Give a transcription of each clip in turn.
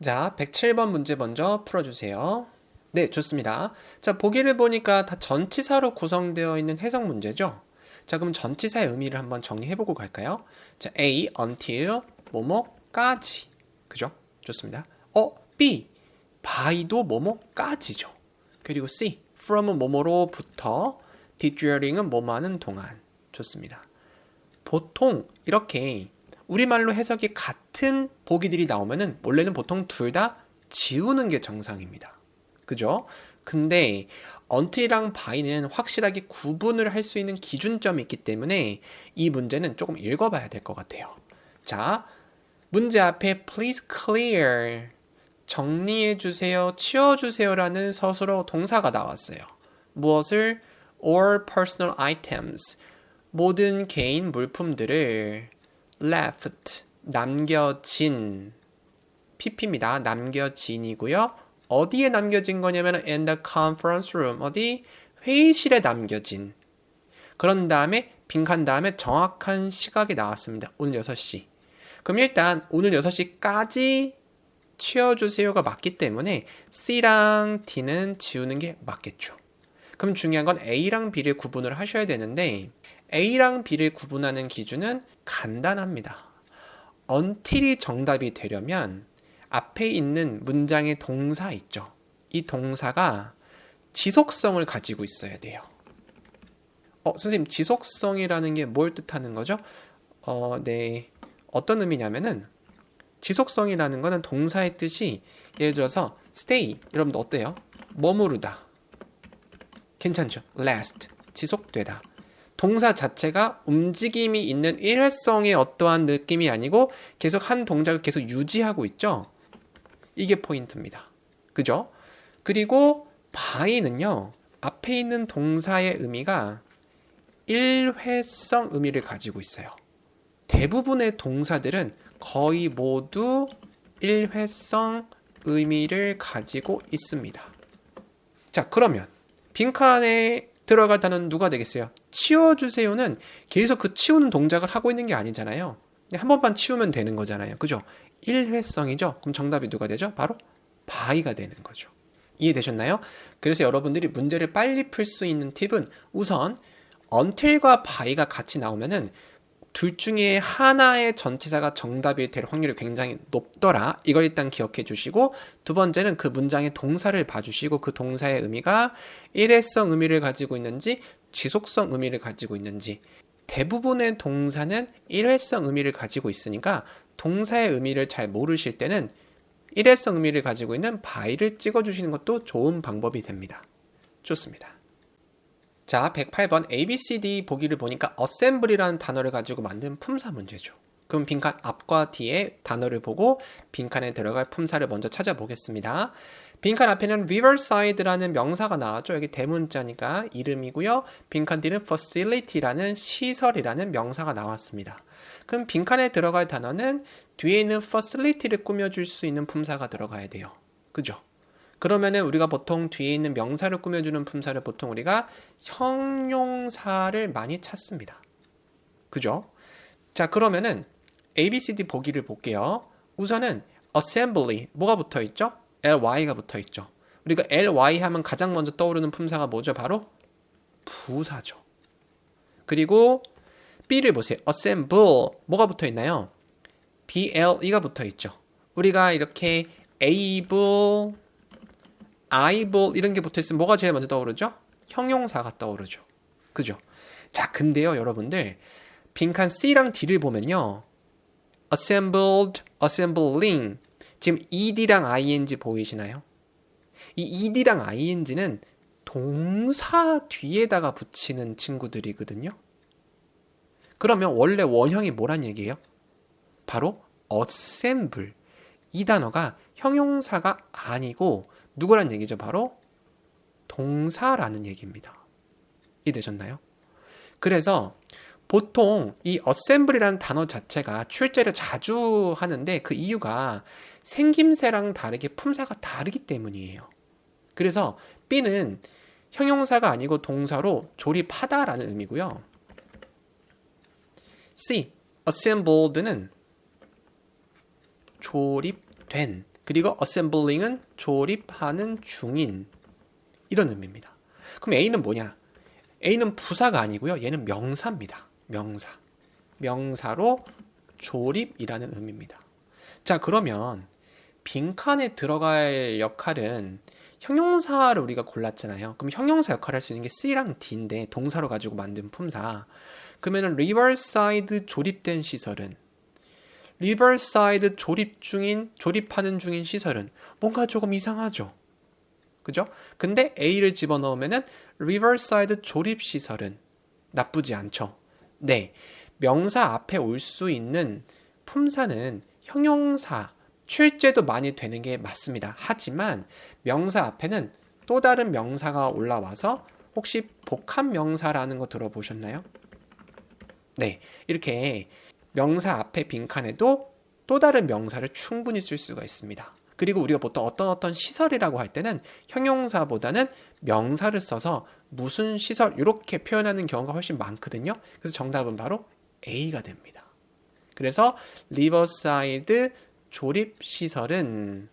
자, 107번 문제 먼저 풀어주세요. 네, 좋습니다. 자, 보기를 보니까 다 전치사로 구성되어 있는 해석 문제죠? 자, 그럼 전치사의 의미를 한번 정리해보고 갈까요? 자, A, until, 뭐뭐까지. 그죠? 좋습니다. B, by도 뭐뭐까지죠. 그리고 C, from은 뭐뭐로부터, did during은 뭐뭐하는 동안. 좋습니다. 보통 이렇게 우리말로 해석이 같은 보기들이 나오면은 원래는 보통 둘 다 지우는 게 정상입니다. 그죠? 근데 until이랑 by는 확실하게 구분을 할 수 있는 기준점이 있기 때문에 이 문제는 조금 읽어봐야 될 것 같아요. 자, 문제 앞에 please clear 정리해주세요, 치워주세요라는 서술어 동사가 나왔어요. 무엇을? or personal items 모든 개인 물품들을 left 남겨진 pp입니다. 남겨진이고요. 어디에 남겨진 거냐면 in the conference room 어디? 회의실에 남겨진. 그런 다음에 빈칸 다음에 정확한 시각이 나왔습니다. 오늘 6시. 그럼 일단 오늘 6시까지 치워주세요가 맞기 때문에 C랑 D는 지우는 게 맞겠죠. 그럼 중요한 건 A랑 B를 구분을 하셔야 되는데 A랑 B를 구분하는 기준은 간단합니다. until이 정답이 되려면 앞에 있는 문장의 동사 있죠. 이 동사가 지속성을 가지고 있어야 돼요. 선생님, 지속성이라는 게 뭘 뜻하는 거죠? 네. 어떤 의미냐면은 지속성이라는 거는 동사의 뜻이 예를 들어서 stay, 여러분들 어때요? 머무르다. 괜찮죠? last, 지속되다. 동사 자체가 움직임이 있는 일회성의 어떠한 느낌이 아니고 계속 한 동작을 계속 유지하고 있죠? 이게 포인트입니다. 그죠? 그리고 by는요, 앞에 있는 동사의 의미가 일회성 의미를 가지고 있어요. 대부분의 동사들은 거의 모두 일회성 의미를 가지고 있습니다. 자, 그러면 빈칸에 들어갈 단어는 누가 되겠어요? 치워주세요는 계속 그 치우는 동작을 하고 있는 게 아니잖아요. 한 번만 치우면 되는 거잖아요. 그죠? 일회성이죠. 그럼 정답이 누가 되죠? 바로 by가 되는 거죠. 이해되셨나요? 그래서 여러분들이 문제를 빨리 풀 수 있는 팁은 우선 until과 by가 같이 나오면은 둘 중에 하나의 전치사가 정답이 될 확률이 굉장히 높더라. 이걸 일단 기억해 주시고, 두 번째는 그 문장의 동사를 봐주시고 그 동사의 의미가 일회성 의미를 가지고 있는지 지속성 의미를 가지고 있는지. 대부분의 동사는 일회성 의미를 가지고 있으니까 동사의 의미를 잘 모르실 때는 일회성 의미를 가지고 있는 by를 찍어주시는 것도 좋은 방법이 됩니다. 좋습니다. 자, 108번 ABCD 보기를 보니까 assembly라는 단어를 가지고 만든 품사 문제죠. 그럼 빈칸 앞과 뒤에 단어를 보고 빈칸에 들어갈 품사를 먼저 찾아보겠습니다. 빈칸 앞에는 riverside라는 명사가 나왔죠. 여기 대문자니까 이름이고요. 빈칸 뒤는 facility라는 시설이라는 명사가 나왔습니다. 그럼 빈칸에 들어갈 단어는 뒤에 있는 facility를 꾸며줄 수 있는 품사가 들어가야 돼요. 그죠? 그러면은 우리가 보통 뒤에 있는 명사를 꾸며주는 품사를 보통 우리가 형용사를 많이 찾습니다. 그죠? 자, 그러면은 ABCD 보기를 볼게요. 우선은 assembly, 뭐가 붙어 있죠? ly가 붙어 있죠. 우리가 ly 하면 가장 먼저 떠오르는 품사가 뭐죠? 바로 부사죠. 그리고 B를 보세요. assemble, 뭐가 붙어 있나요? ble가 붙어 있죠. 우리가 이렇게 able, able 이런 게 붙어있으면 뭐가 제일 먼저 떠오르죠? 형용사가 떠오르죠. 그죠? 자, 근데요, 여러분들 빈칸 C랑 D를 보면요, assembled, assembling 지금 ed랑 ing 보이시나요? 이 ed랑 ing는 동사 뒤에다가 붙이는 친구들이거든요. 그러면 원래 원형이 뭐란 얘기예요? 바로 assemble. 이 단어가 형용사가 아니고 누구란 얘기죠? 바로 동사라는 얘기입니다. 이해되셨나요? 그래서 보통 이 assembly라는 단어 자체가 출제를 자주 하는데 그 이유가 생김새랑 다르게 품사가 다르기 때문이에요. 그래서 B는 형용사가 아니고 동사로 조립하다라는 의미고요. C, assembled는 조립된, 그리고 assembling은 조립하는 중인 이런 의미입니다. 그럼 A는 뭐냐? A는 부사가 아니고요. 얘는 명사입니다. 명사. 명사로 조립이라는 의미입니다. 자, 그러면 빈칸에 들어갈 역할은 형용사를 우리가 골랐잖아요. 그럼 형용사 역할을 할 수 있는 게 C랑 D인데 동사로 가지고 만든 품사. 그러면은 리버사이드 조립된 시설은 리버사이드 조립하는 중인 시설은 뭔가 조금 이상하죠. 그죠? 근데 A를 집어넣으면은 리버사이드 조립 시설은 나쁘지 않죠. 네. 명사 앞에 올 수 있는 품사는 형용사, 출제도 많이 되는 게 맞습니다. 하지만 명사 앞에는 또 다른 명사가 올라와서 혹시 복합 명사라는 거 들어보셨나요? 네. 이렇게 명사 앞에 빈칸에도 또 다른 명사를 충분히 쓸 수가 있습니다. 그리고 우리가 보통 어떤 시설이라고 할 때는 형용사보다는 명사를 써서 무슨 시설 이렇게 표현하는 경우가 훨씬 많거든요. 그래서 정답은 바로 A가 됩니다. 그래서 리버사이드 조립 시설은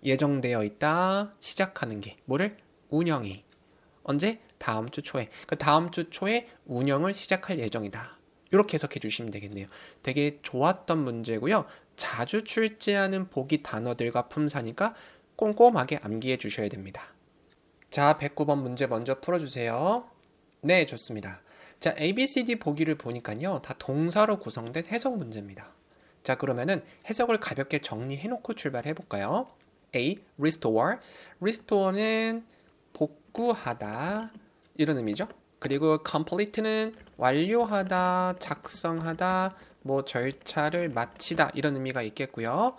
예정되어 있다. 시작하는 게 뭐를? 운영이. 언제? 다음 주 초에. 그 다음 주 초에 운영을 시작할 예정이다. 이렇게 해석해 주시면 되겠네요. 되게 좋았던 문제고요. 자주 출제하는 보기 단어들과 품사니까 꼼꼼하게 암기해 주셔야 됩니다. 자, 109번 문제 먼저 풀어주세요. 네, 좋습니다. 자, ABCD 보기를 보니까요. 다 동사로 구성된 해석 문제입니다. 자, 그러면은 해석을 가볍게 정리해 놓고 출발해 볼까요? A. Restore. Restore는 복구하다 이런 의미죠. 그리고 complete는 완료하다, 작성하다, 뭐 절차를 마치다 이런 의미가 있겠고요.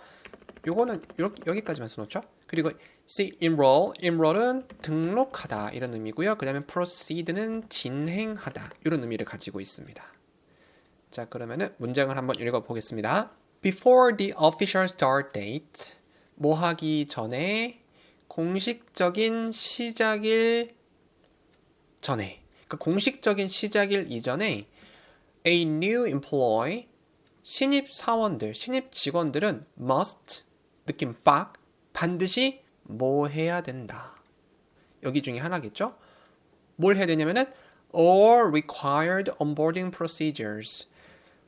요거는 여기까지만 써놓죠. 그리고 C. Enroll은 등록하다 이런 의미고요. 그 다음에 proceed는 진행하다 이런 의미를 가지고 있습니다. 자, 그러면은 문장을 한번 읽어보겠습니다. Before the official start date, 뭐 하기 전에 공식적인 시작일 전에, 그러니까 공식적인 시작일 이전에 a new employee, 신입 사원들, 신입 직원들은 must, 느낌 빡, 반드시 뭐 해야 된다. 여기 중에 하나겠죠? 뭘 해야 되냐면은 all required onboarding procedures.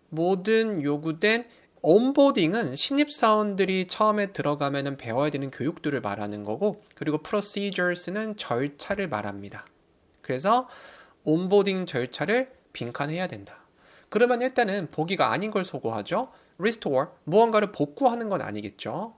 모든 요구된 온보딩은 신입사원들이 처음에 들어가면 배워야 되는 교육들을 말하는 거고, 그리고 procedures는 절차를 말합니다. 그래서 온보딩 절차를 빈칸해야 된다. 그러면 일단은 보기가 아닌 걸 소거하죠. restore, 무언가를 복구하는 건 아니겠죠.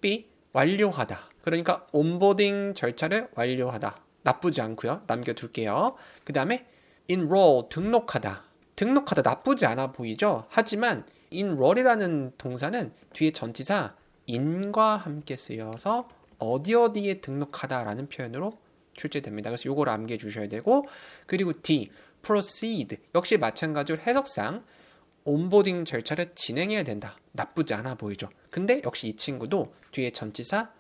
B, 완료하다. 그러니까 온보딩 절차를 완료하다. 나쁘지 않고요. 남겨둘게요. 그 다음에 enroll, 등록하다. 등록하다 나쁘지 않아 보이죠? 하지만 enroll이라는 동사는 뒤에 전치사 in과 함께 쓰여서 어디에 등록하다라는 표현으로 출제됩니다. 그래서 요거를 암기해 주셔야 되고, 그리고 D, proceed 역시 마찬가지로 해석상 온보딩 절차를 진행해야 된다. 나쁘지 않아 보이죠? 근데 역시 이 친구도 뒤에 전치사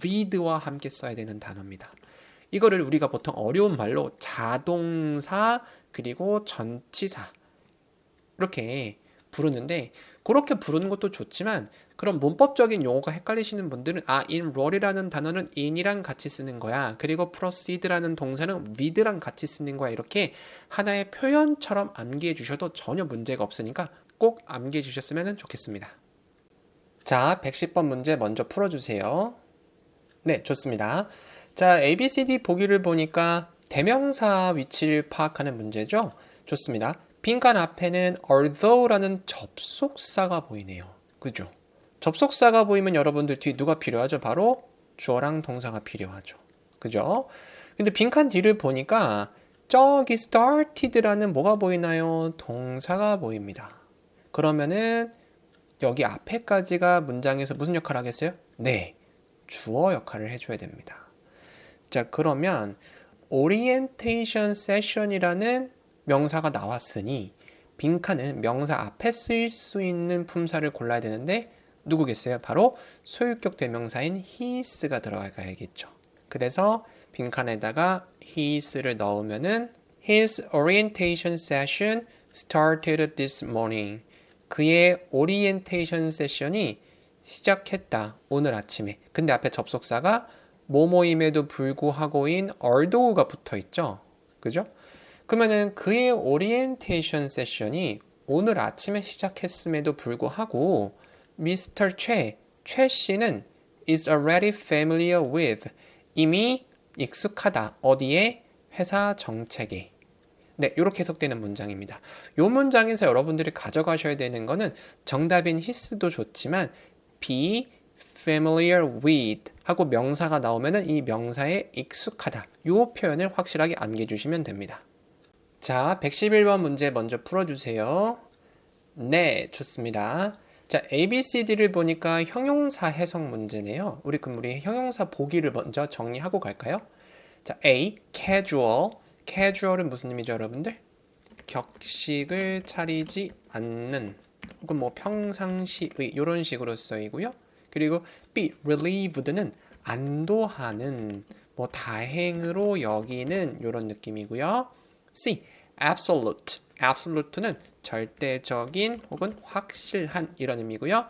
with와 함께 써야 되는 단어입니다. 이거를 우리가 보통 어려운 말로 자동사 그리고 전치사 이렇게 부르는데, 그렇게 부르는 것도 좋지만 그런 문법적인 용어가 헷갈리시는 분들은 enroll이라는 단어는 in이랑 같이 쓰는 거야. 그리고 proceed라는 동사는 with랑 같이 쓰는 거야. 이렇게 하나의 표현처럼 암기해 주셔도 전혀 문제가 없으니까 꼭 암기해 주셨으면 좋겠습니다. 자, 110번 문제 먼저 풀어주세요. 네, 좋습니다. 자, ABCD 보기를 보니까 대명사 위치를 파악하는 문제죠. 좋습니다. 빈칸 앞에는 although라는 접속사가 보이네요. 그죠? 접속사가 보이면 여러분들 뒤에 누가 필요하죠? 바로 주어랑 동사가 필요하죠. 그죠? 근데 빈칸 뒤를 보니까 저기 started라는 뭐가 보이나요? 동사가 보입니다. 그러면은 여기 앞에까지가 문장에서 무슨 역할을 하겠어요? 네, 주어 역할을 해줘야 됩니다. 자, 그러면 orientation session이라는 명사가 나왔으니 빈칸은 명사 앞에 쓰일 수 있는 품사를 골라야 되는데 누구겠어요? 바로 소유격 대명사인 his가 들어가야겠죠. 그래서 빈칸에다가 his를 넣으면은 His orientation session started this morning. 그의 오리엔테이션 세션이 시작했다. 오늘 아침에. 근데 앞에 접속사가 뭐뭐임에도 불구하고인 although가 붙어 있죠. 그죠? 그러면은 그의 오리엔테이션 세션이 오늘 아침에 시작했음에도 불구하고 미스터 최 씨는 is already familiar with 이미 익숙하다. 어디에? 회사 정책에. 네, 이렇게 해석되는 문장입니다. 이 문장에서 여러분들이 가져가셔야 되는 거는 정답인 his도 좋지만 be familiar with 하고 명사가 나오면은 이 명사에 익숙하다. 이 표현을 확실하게 암기해주시면 됩니다. 자, 111번 문제 먼저 풀어주세요. 네, 좋습니다. 자, ABCD를 보니까 형용사 해석 문제네요. 우리 형용사 보기를 먼저 정리하고 갈까요? 자, A, casual. casual은 무슨 의미죠, 여러분들? 격식을 차리지 않는 혹은 뭐 평상시의 이런 식으로 쓰이고요. 그리고 B, relieved는 안도하는 뭐 다행으로 여기는 이런 느낌이고요. C, absolute. absolute는 절대적인 혹은 확실한 이런 의미고요.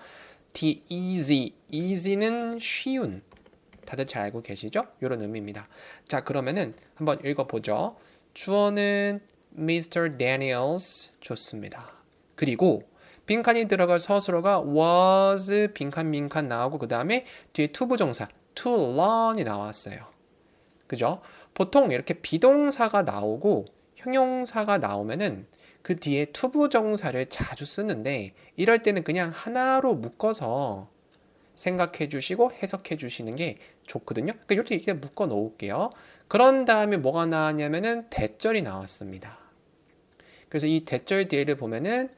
D, easy. easy는 쉬운. 다들 잘 알고 계시죠? 이런 의미입니다. 자, 그러면은 한번 읽어보죠. 주어는 Mr. Daniels. 좋습니다. 그리고 빈칸이 들어갈 서술어가 was 빈칸 민칸 나오고 그 다음에 뒤에 투부정사 to learn이 나왔어요. 그죠? 보통 이렇게 비동사가 나오고 형용사가 나오면은 그 뒤에 투부정사를 자주 쓰는데 이럴 때는 그냥 하나로 묶어서 생각해 주시고 해석해 주시는 게 좋거든요. 그러니까 이렇게 묶어 놓을게요. 그런 다음에 뭐가 나왔냐면은 대절이 나왔습니다. 그래서 이 대절 뒤에를 보면은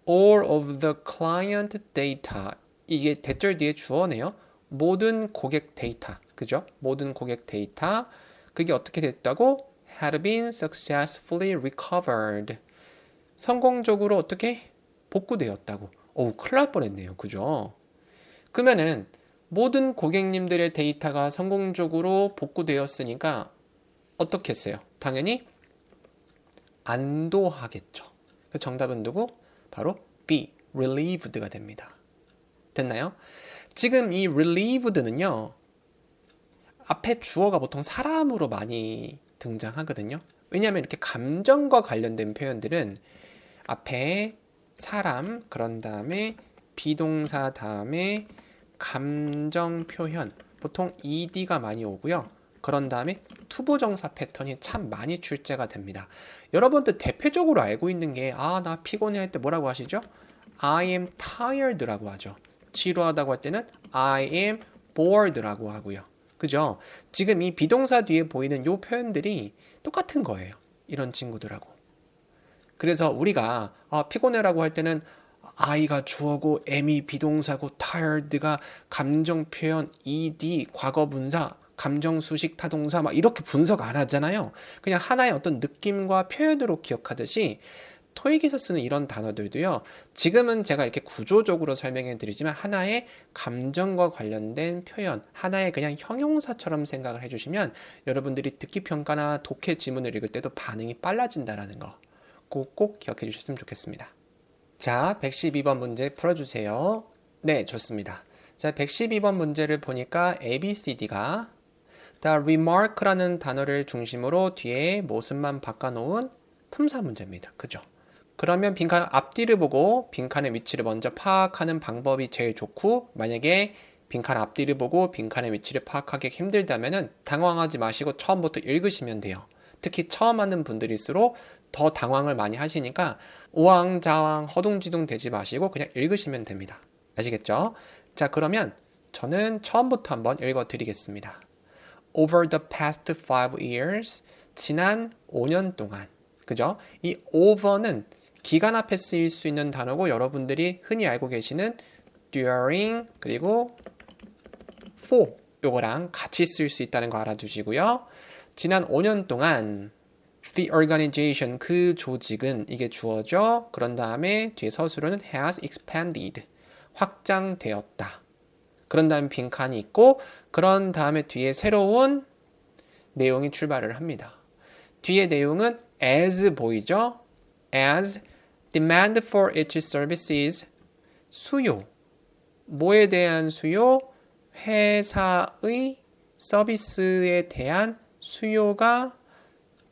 all of the client data 이게 대절 뒤에 주어네요. 모든 고객 데이터. 그죠? 모든 고객 데이터. 그게 어떻게 됐다고? had been successfully recovered. 성공적으로 어떻게? 복구되었다고. 어우, 큰일 날 뻔했네요. 그죠? 그러면은 모든 고객님들의 데이터가 성공적으로 복구되었으니까 어떻게 했어요? 당연히 안도하겠죠. 정답은 누구? 바로 B, relieved가 됩니다. 됐나요? 지금 이 relieved는요. 앞에 주어가 보통 사람으로 많이 등장하거든요. 왜냐하면 이렇게 감정과 관련된 표현들은 앞에 사람, 그런 다음에 비동사 다음에 감정 표현, 보통 ed가 많이 오고요. 그런 다음에 투부정사 패턴이 참 많이 출제가 됩니다. 여러분들 대표적으로 알고 있는 게 나 피곤해 할 때 뭐라고 하시죠? I am tired라고 하죠. 지루하다고 할 때는 I am bored라고 하고요. 그죠? 지금 이 비동사 뒤에 보이는 요 표현들이 똑같은 거예요. 이런 친구들하고. 그래서 우리가 피곤해라고 할 때는 I가 주어고 M이 비동사고 tired가 감정 표현, ed 과거 분사, 감정 수식 타동사 막 이렇게 분석 안 하잖아요. 그냥 하나의 어떤 느낌과 표현으로 기억하듯이 토익에서 쓰는 이런 단어들도요. 지금은 제가 이렇게 구조적으로 설명해 드리지만 하나의 감정과 관련된 표현, 하나의 그냥 형용사처럼 생각을 해주시면 여러분들이 듣기 평가나 독해 지문을 읽을 때도 반응이 빨라진다는 거 꼭 기억해 주셨으면 좋겠습니다. 자, 112번 문제 풀어주세요. 네, 좋습니다. 자, 112번 문제를 보니까 ABCD가 The remark라는 단어를 중심으로 뒤에 모습만 바꿔놓은 품사 문제입니다. 그죠? 그러면 빈칸 앞뒤를 보고 빈칸의 위치를 먼저 파악하는 방법이 제일 좋고 만약에 빈칸 앞뒤를 보고 빈칸의 위치를 파악하기 힘들다면 당황하지 마시고 처음부터 읽으시면 돼요. 특히 처음 하는 분들일수록 더 당황을 많이 하시니까 우왕좌왕 허둥지둥 되지 마시고 그냥 읽으시면 됩니다. 아시겠죠? 자, 그러면 저는 처음부터 한번 읽어드리겠습니다. Over the past 5 years, 지난 5년 동안. 그죠? 이 over는 기간 앞에 쓰일 수 있는 단어고 여러분들이 흔히 알고 계시는 during 그리고 for 요거랑 같이 쓸 수 있다는 거 알아두시고요. 지난 5년 동안 the organization 그 조직은 이게 주어죠. 그런 다음에 뒤에 서술어는 has expanded 확장되었다. 그런 다음에 빈칸이 있고 그런 다음에 뒤에 새로운 내용이 출발을 합니다. 뒤에 내용은 as 보이죠? as demand for its services 수요 뭐에 대한 수요? 회사의 서비스에 대한 수요가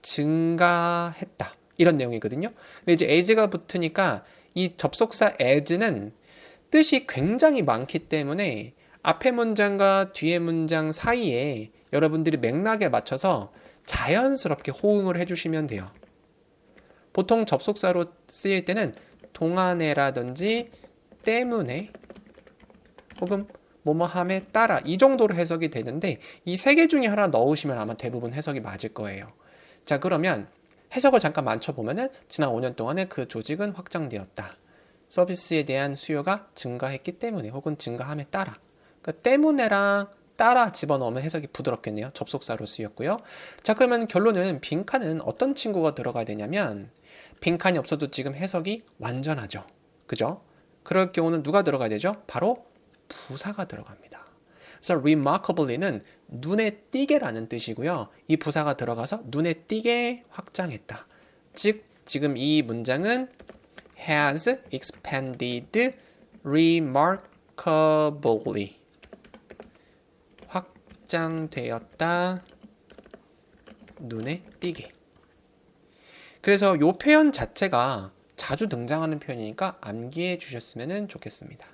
증가했다. 이런 내용이거든요. 근데 이제 as가 붙으니까 이 접속사 as는 뜻이 굉장히 많기 때문에 앞에 문장과 뒤에 문장 사이에 여러분들이 맥락에 맞춰서 자연스럽게 호응을 해주시면 돼요. 보통 접속사로 쓰일 때는 동안에라든지 때문에 혹은 뭐뭐함에 따라 이 정도로 해석이 되는데 이 세 개 중에 하나 넣으시면 아마 대부분 해석이 맞을 거예요. 자, 그러면 해석을 잠깐 맞춰보면은 지난 5년 동안에 그 조직은 확장되었다. 서비스에 대한 수요가 증가했기 때문에 혹은 증가함에 따라. 그러니까 때문에랑 따라 집어넣으면 해석이 부드럽겠네요. 접속사로 쓰였고요. 자, 그러면 결론은 빈칸은 어떤 친구가 들어가야 되냐면 빈칸이 없어도 지금 해석이 완전하죠. 그죠? 그럴 경우는 누가 들어가야 되죠? 바로 부사가 들어갑니다. 그래서 remarkably는 눈에 띄게라는 뜻이고요. 이 부사가 들어가서 눈에 띄게 확장했다. 즉 지금 이 문장은 has expanded remarkably 확장되었다. 눈에 띄게. 그래서 이 표현 자체가 자주 등장하는 표현이니까 암기해 주셨으면 좋겠습니다.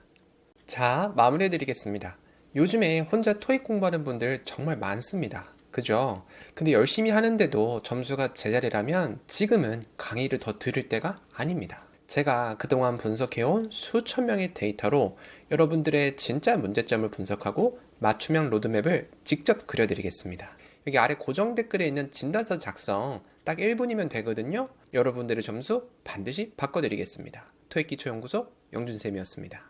자, 마무리해 드리겠습니다. 요즘에 혼자 토익 공부하는 분들 정말 많습니다. 그죠? 근데 열심히 하는데도 점수가 제자리라면 지금은 강의를 더 들을 때가 아닙니다. 제가 그동안 분석해온 수천 명의 데이터로 여러분들의 진짜 문제점을 분석하고 맞춤형 로드맵을 직접 그려드리겠습니다. 여기 아래 고정 댓글에 있는 진단서 작성 딱 1분이면 되거든요. 여러분들의 점수 반드시 바꿔드리겠습니다. 토익기초연구소 영준쌤이었습니다.